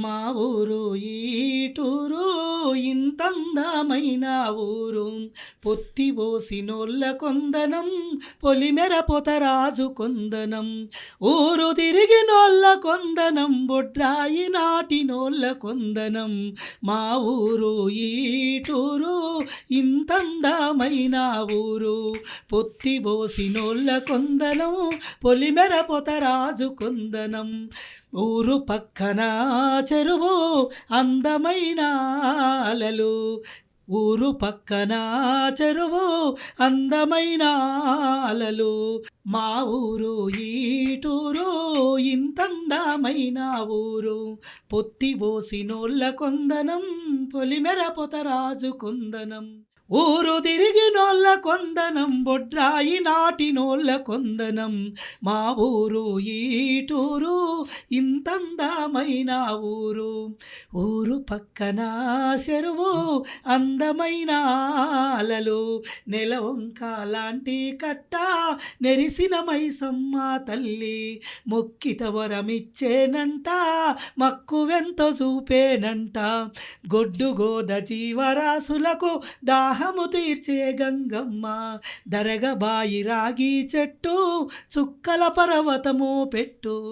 మా ఊరు ఈటూరు ఇంతందమైన ఊరు, పొత్తి పోసినోళ్ళ కొందనం, పొలిమెర పొతరాజు కొందనం. ఊరు తిరిగినోళ్ళ కొందనం, బొడ్రాయి నాటినోళ్ళ కొందనం. మా ఊరు ఈటూరు ఇంతందమైన ఊరు, పొత్తి పోసినోళ్ళ కొందనం, పొలిమెర పొతరాజు కొందనం. ఊరు పక్కన చెరువు అందమైన అలలు, ఊరు పక్కన చెరువు అందమైన అలలు. మా ఊరు ఈటూరు ఇంతందమైన ఊరు, పొత్తి పోసినోళ్ళ కొందనం, పొలిమెర పొతరాజు కొందనం. ఊరు తిరిగినోళ్ళ కొందనం, బొడ్రాయి నాటినోళ్ళ కొందనం. మా ఊరు ఈటూరు ఇంతందమైన ఊరు, ఊరు పక్కన చెరువు అందమైన అలలు. నెలవంక లాంటి కట్ట నెరిసిన మైసమ్మ తల్లి, మొక్కిత వరమిచ్చేనంట, మక్కువెంతో చూపేనంట. గొడ్డు గోద జీవరాశులకు దాహము తీర్చే గంగమ్మ, దరగబాయి రాగి చెట్టు, చుక్కల పర్వతము పెట్టు.